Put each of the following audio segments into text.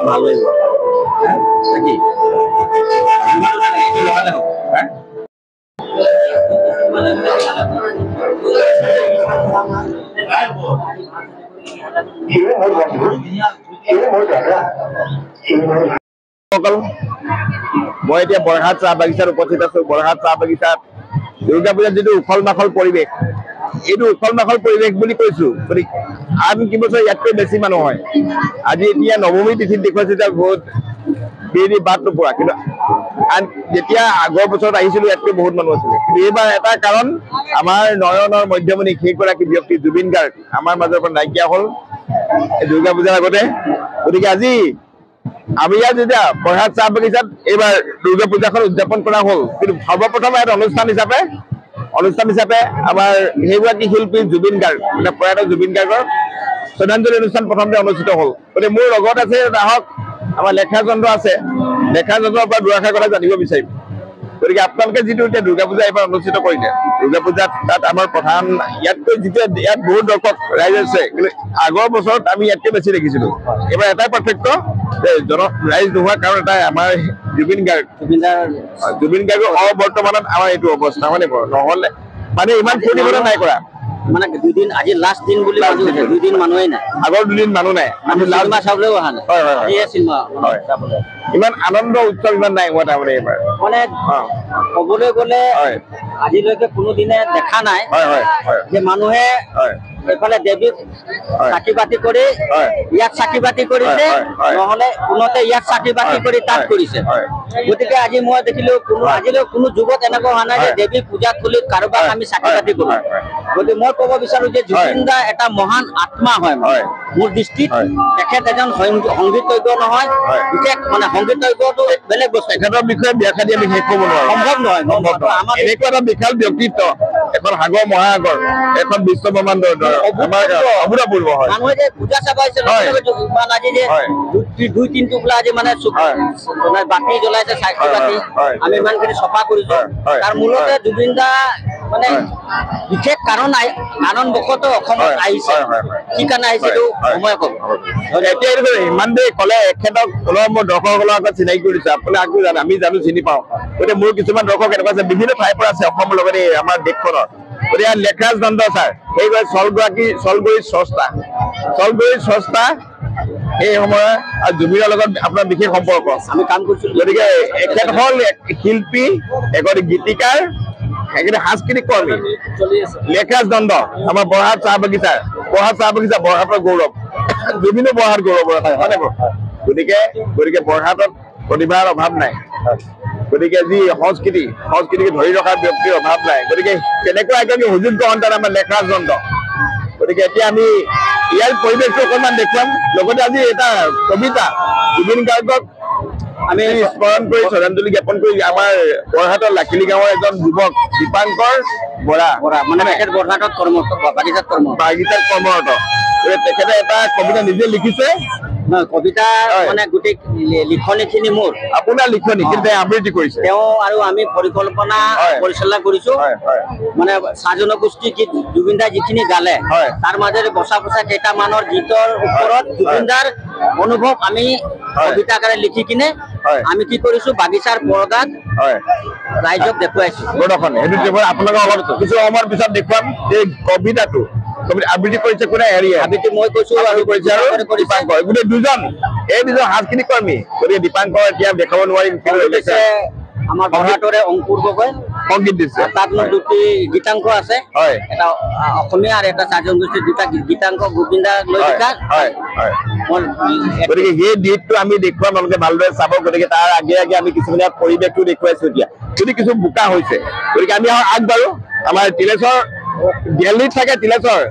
ভাল লাগিব কি মই এতিয়া বৰহাট চাহ বাগিচাত উপস্থিত আছো। বৰহাট চাহ বাগিচাত দুৰ্গা পূজাত যিটো উখল মাখল পৰিৱেশ, এইটো উখল মাখল পৰিৱেশ বুলি কৈছো। আন কি বছৰ ইয়াতকৈ বেছি মানুহ হয়। আজি এতিয়া নৱমী তিথিত দেখুৱাইছে যে বহুত দেৰি বাট নোপোৱা, কিন্তু যেতিয়া আগৰ বছৰত আহিছিলো ইয়াতকৈ বহুত মানুহ আছিলে। কিন্তু এইবাৰ এটা কাৰণ, আমাৰ নয়নৰ মধ্যমণি সেইগৰাকী ব্যক্তি জুবিন গাৰ্গ আমাৰ মাজৰ পৰা নাইকিয়া হ'ল দুৰ্গা পূজাৰ আগতে। গতিকে আজি আমি ইয়াত যেতিয়া বৰহাট চাহ বাগিচাত এইবাৰ দুৰ্গা পূজাখন উদযাপন কৰা হ'ল, কিন্তু সৰ্বপ্ৰথম ইয়াত অনুষ্ঠান হিচাপে আমাৰ সেইগৰাকী শিল্পী জুবিন গাৰ্গ, মানে প্ৰয়াত জুবিন গাৰ্গৰ শ্ৰদ্ধাঞ্জলি অনুষ্ঠান প্ৰথমতে অনুষ্ঠিত হ'ল। গতিকে মোৰ লগত আছে আহক, আমাৰ লেখা যন্ত্ৰ আছে, লেখা যন্ত্ৰৰ পৰা দুআষাৰ কথা জানিব বিচাৰিম। গতিকে আপোনালোকে যিটো এতিয়া দুৰ্গা পূজা এইবাৰ অনুষ্ঠিত কৰিলে, দুৰ্গা পূজাত তাত আমাৰ প্ৰধান ইয়াতকৈ যিটো ইয়াত বহুত দৰ্শক ৰাইজ আছে, কিন্তু আগৰ বছৰত আমি ইয়াতকৈ বেছি দেখিছিলো। এইবাৰ এটাই পাৰ্থক্য যে ৰাইজ নোহোৱাৰ কাৰণ এটাই, আমাৰ জুবিন গাৰ্গৰ অবৰ্তমানত আমাৰ এইটো অৱস্থা মানে নহ'লে মানে ইমান ফূৰ্তি কৰা নাই কৰা। মানে দুদিন আজি লাষ্ট দিন বুলি দুদিন মানুহেই নাই, আগৰ দুদিন মানুহ নাই, আমি চিনেমা চাবলৈও অহা নাই। ইমান আনন্দ উৎসৱ ইমান নাই হোৱা তাৰমানে এইবাৰ। মানে ক'বলৈ গ'লে আজিলৈকে কোনোদিনে দেখা নাই যে মানুহে এইফালে দেৱীক চাকি বাতি কৰি ইয়াত চাকি বাতি কৰিছে, নহ'লে কোনোতে ইয়াত চাকি বাতি কৰি তাত কৰিছে। গতিকে আজি মই দেখিলো আজিলৈ কোনো যুগত এনেকুৱা হোৱা নাই যে দেৱী পূজা থলীত কাৰোবাক আমি চাকি বাতি কৰো। গতিকে মই ক'ব বিচাৰো যে জুবিন দা এটা মহান আত্মা হয়। মোৰ দৃষ্টিত তেখেত এজন সংগীতজ্ঞ নহয়, বিশেষ মানে সংগীতজ্ঞটো বেলেগ বস্তু। তেখেতৰ বিষয়ে ব্যাখ্যা দি আমি শেষ কৰিব নোৱাৰো, সম্ভৱ নহয়। আমাৰ এনেকুৱা এটা বিশাল ব্যক্তিত্ব, এখন সাগৰ মহাসাগৰ, এখন বিশ্বব্ৰহ্মাণ্ডৰ অভূতপূৰ্ব হয়। মানুহে যে পূজা চাব আহিছে আজি যে 2-3 টোপোলা আজি মানে বাতি জ্বলাইছে, চাকি বাতি আমি ইমানখিনি চফা কৰিছো। তাৰ মূলতে জুবিন দা মানে বিশেষ কাৰণবশত অসমত আহিছে, কি কাৰণে আহিছে এইটো সময় ক'ব। এতিয়া ইমান দেৰি ক'লে এখেতক অলপ মোৰ দৰ্শকসকলৰ আগত চিনাকি কৰিছো, আপুনি আকৌ আমি জানো চিনি পাওঁ। গতিকে মোৰ কিছুমান দৰ্শক এনেকুৱা আছে বিভিন্ন ঠাইৰ পৰা আছে অসমৰ লগতে আমাৰ দেশখনৰ। গতিকে লেখৰাজ নন্দ ছাৰ, সেইগৰাকী চলগুৰিৰ স্ৰষ্টা এই সময়ত আৰু জুবিনৰ লগত আপোনাৰ বিশেষ সম্পৰ্ক আমি কাম কৰিছো। গতিকে এখেত হ'ল শিল্পী, এগৰাকী গীতিকাৰ, এগৰাকী সাংস্কৃতিক কৰ্মী লেখৰাজ নন্দ, আমাৰ বৰহাট চাহ বাগিচা বৰহাটৰ গৌৰৱ, জুবিনো বৰহাট গৌৰৱ হয় নে? গতিকে বৰহাটত প্ৰতিভাৰ অভাৱ নাই। গতিকে যি সংস্কৃতিকে ধৰি ৰখাৰ ব্যক্তিৰ অভাৱ নাই। গতিকে তেনেকুৱা এগৰাকী সুযোগ্য সন্তান আমাৰ লেখৰাজ নন্দ। গতিকে এতিয়া আমি ইয়াৰ পৰিৱেশটো অকণমান দেখুৱাম, লগতে আজি এটা কবিতা জুবিন গাৰ্গক আমি স্মৰণ কৰি শ্ৰদ্ধাঞ্জলি জ্ঞাপন কৰি আমাৰ বৰহাটৰ লাকিলি গাঁৱৰ এজন যুৱক দীপাংকৰ বৰা, মানে তেখেত বৰহাটত বাগিচাত কৰ্মৰত। তেখেতে এটা কবিতা নিজে লিখিছে। কবিতা মানে গোটেই লিখনিখিনি মোৰ, আপোনাৰ লিখনি, কিন্তু আবৃত্তি কৰিছে তেওঁ, আৰু আমি পৰিচালনা কৰিছো। মানে চাহ জনগোষ্ঠী গীত জুবিন দাই যিখিনি গালে, তাৰ মাজেৰে বচা কেইটামানৰ গীতৰ ওপৰত জুবিন দাৰ অনুভৱ আমি কবিতা আকাৰে লিখি কিনে আমি কি কৰিছো, বাগিচাৰ পৰ্দাত ৰাইজক দেখুৱাইছো। আপোনালোকে অলপ কিছু সময়ৰ পিছত দেখুৱাম এই কবিতাটো। আবৃত্তি কৰিছে কোনে? আবৃত্তি মই কৈছো আৰু কৰিছে আৰু দীপাংকৰ, গোটেই দুজন সাংস্কৃতিক কৰ্মী। গতিকে দীপাংকৰ এতিয়া দেখাব নোৱাৰিম, আমাৰ বৰহাটৰে অংকুৰ গগৈ সংগীত দিছে। তাত মোৰ দুটি গীতাংক আছে, এটা অসমীয়া আৰু এটা চাহ জনগোষ্ঠীৰ দুটা গীতাংক গোবিন দাক লৈ লিখা। গতিকে সেই গীতটো আমি দেখুৱাম, আপোনালোকে ভালদৰে চাব। গতিকে তাৰ আগে আমি কিছুমান পৰিৱেশটো দেখুৱাইছো। এতিয়া যদি কিছু বোকা হৈছে, গতিকে আমি আগবাঢ়ো। আমাৰ তিলেশ্বৰ দিল্লীত থাকে, তিলেশ্বৰ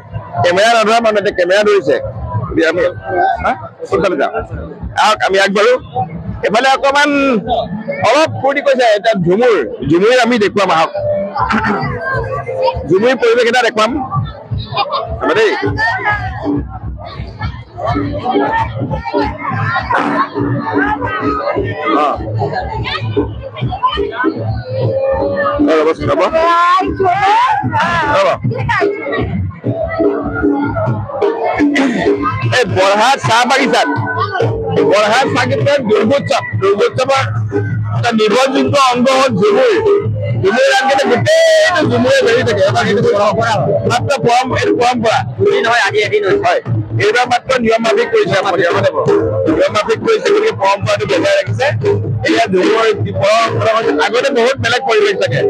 কেমেৰা নধৰা মানুহ, এতিয়া কেমেৰা ধৰিছে। আমি আগবাঢ়ো। এফালে অকমান অলপ ফূৰ্তি কৰিছে, এতিয়া ঝুমুৰ আমি দেখুৱাম। আহক, ঝুমুৰ পৰিৱেশ এটা দেখুৱাম দেই। এই বৰহাট চাহ বাগিচাত বৰহাট চাকিবাৰ দুৰ্গোৎসৱৰ এটা নিৰ্ভৰযোগ্য অংগ হ'ল ঝুমুৰ আনকি গোটেইটো ঝুমুৰে ধৰি থাকে মাত্ৰ পৰম্পৰা নহয় আজি এদিন হয় এইবাৰ মাত্ৰ নিয়ম মাফিক কৰিছে নিয়ম মাফিক কৰিছে গতিকে পৰম্পৰাটো বজাই ৰাখিছে এয়া ঝুমুৰ আগতে বহুত বেলেগ পৰিৱেশ থাকে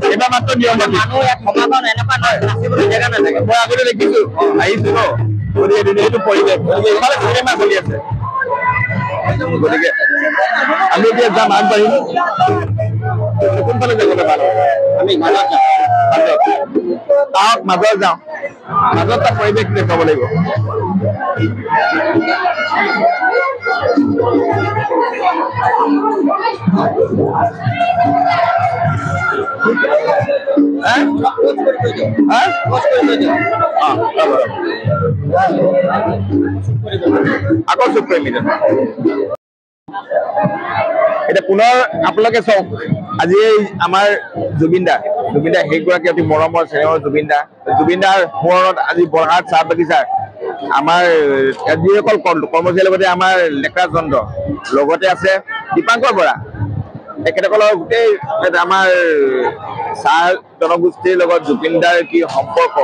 এইবাৰ মাত্ৰ নিয়ম মাফিক মানুহ ইয়াত সমাগম এনেকুৱা নাচিবলৈ জেগা নাথাকে মই আগতে দেখিছো আহিছো ন গতিকে এইটো পৰিৱেশ গতিকে এইফালে চিনেমা চলি আছে গতিকে আমি এতিয়া যাম আগবাঢ়িম কোনফালে যাবলৈ ভাল আমি মাজত যাওঁ আহক মাজত যাওঁ মাজত তাৰ পৰিৱেশ দেখুৱাব লাগিব আকৌ চুপ কৰি মিলে এতিয়া পুনৰ আপোনালোকে চাওক আজি আমাৰ জুবিন দা সেইগৰাকী অতি মৰমৰ স্নেহৰ জুবিন দাৰ সোঁৱৰণত আজি বৰহাট চাহ বাগিচাৰ আমাৰ যিসকল কৰ্মচাৰীৰ লগতে আমাৰ লেখৰাজ চন্দ্ৰ লগতে আছে দীপাংকৰ বৰা তেখেতসকলৰ গোটেই আমাৰ চাহ জনগোষ্ঠীৰ লগত জুবিন দাৰ কি সম্পৰ্ক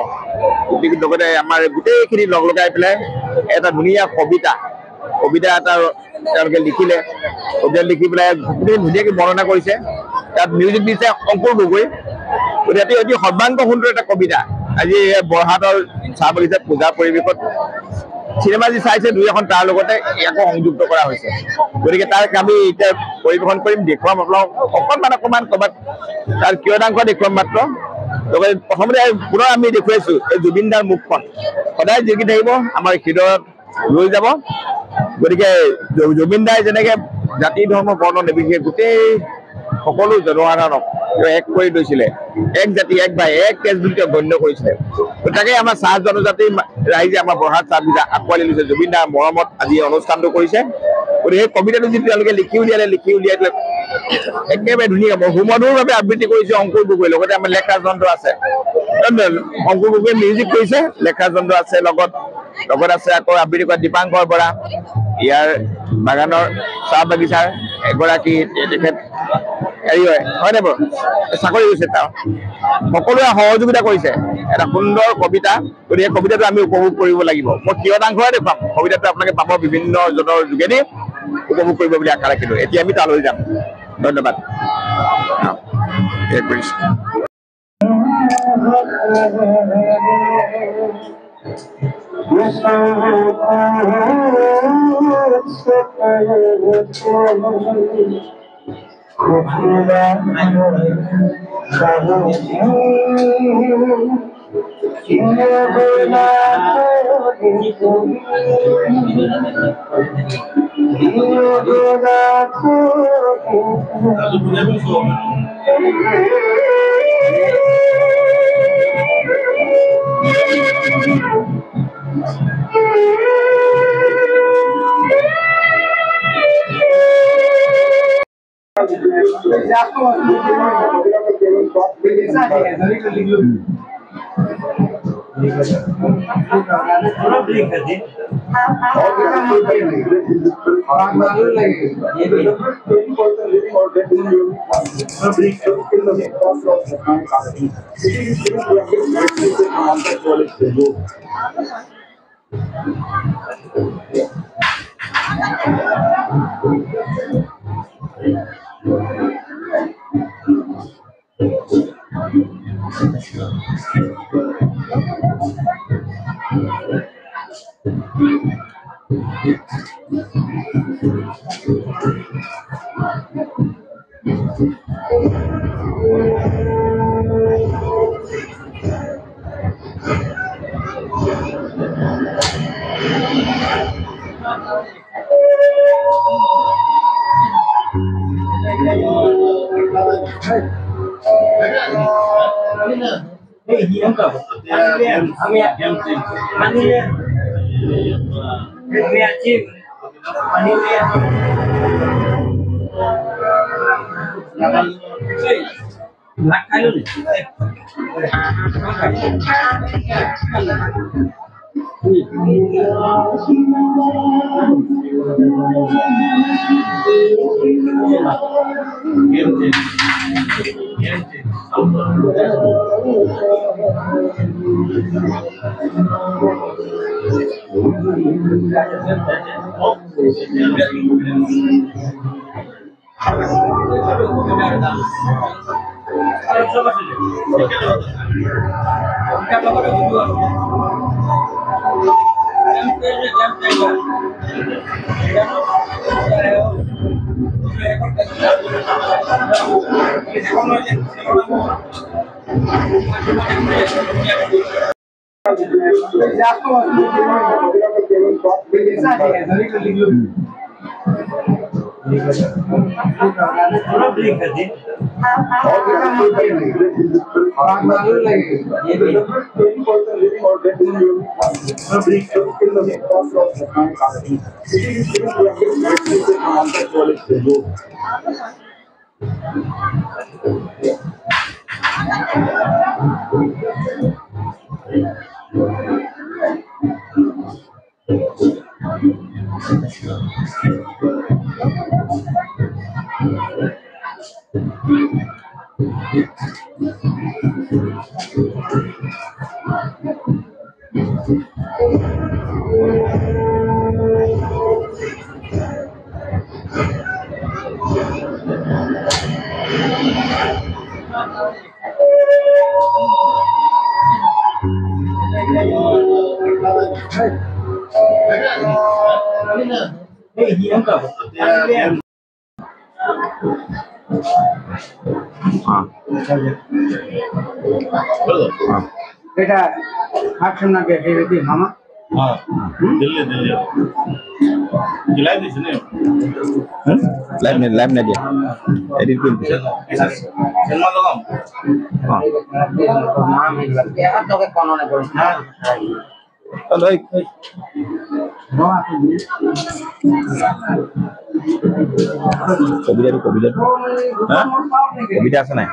লগতে আমাৰ গোটেইখিনি লগ লগাই পেলাই এটা ধুনীয়া কবিতা এটা তেওঁলোকে লিখিলে কবিতা লিখি পেলাই গোটেই ধুনীয়াকৈ বৰ্ণনা কৰিছে তাত মিউজিক দিছে অংকুৰ গগৈ গতিকে অতি সৰ্বাংগ সুন্দৰ এটা কবিতা আজি বৰহাটৰ চাহ বাগিচা পূজা পৰিৱেশত চিনেমা যি চাইছে দুই এখন তাৰ লগতে ইয়াকো সংযুক্ত কৰা হৈছে গতিকে তাক আমি এতিয়া পৰিৱেশন কৰিম দেখুৱাম আপোনালোক অকণমান ক'ৰবাত তাৰ কিয়দাংশ দেখুৱাম মাত্ৰ লগতে প্ৰথমতে পুনৰ আমি দেখুৱাইছো এই জুবিন দাৰ মুখখন সদায় জিলিকি থাকিব আমাৰ হৃদয়ত ৰৈ যাব গতিকে জুবিন দাই যেনেকে জাতি ধৰ্ম বৰ্ণ নিৰ্বিশেষে গোটেই সকলো জনসাধাৰণক এক কৰি লৈছিলে এক জাতি এক ভাই এক তেজ বুলি গণ্য কৰিছিলে তাকে আমাৰ চাহ জনজাতি ৰাইজে আমাৰ বৰহাট চাহ বাগিচা আঁকোৱালি লৈছে জুবিন দাৰ মৰমত আজি অনুষ্ঠানটো কৰিছে গতিকে সেই কবিতাটো যিটো তেওঁলোকে লিখি উলিয়াই পেলাই একেবাৰে ধুনীয়া সুমধুৰভাৱে আবৃত্তি কৰিছে অংকুৰ গগৈ লগতে আমাৰ লেখৰাজ চন্দ্ৰ আছে অংকুৰ গগৈ মিউজিক কৰিছে লেখৰাজ চন্দ্ৰ আছে লগত আছে আকৌ আবৃত্তি কৰা দীপাংকৰ বৰা ইয়াৰ বাগানৰ চাহ বাগিচাৰ এগৰাকী তেখেত হেৰি হয় নে বাৰু চাকৰি কৰিছে তেওঁ সকলোৱে সহযোগিতা কৰিছে এটা সুন্দৰ কবিতা গতিকে কবিতাটো আমি উপভোগ কৰিব লাগিব মই কিয়দাংশহে দেখুৱাম কবিতাটো আপোনালোকে পাব বিভিন্ন জনৰ যোগেদি উপভোগ কৰিব বুলি আশা ৰাখিলো এতিয়া আমি তালৈ যাম ধন্যবাদ এটা আটশো না বেশি বেশি মামা हाँ दिल्ली दिल्ली खिलाई दी सुने লাইভ না দিয়া এডিট করে দিছে सिनेमा लगाम মা মিল লাগবে আর তোকে কোন না করে ওই কবিতা হ্যাঁ কবিতা আছে নাই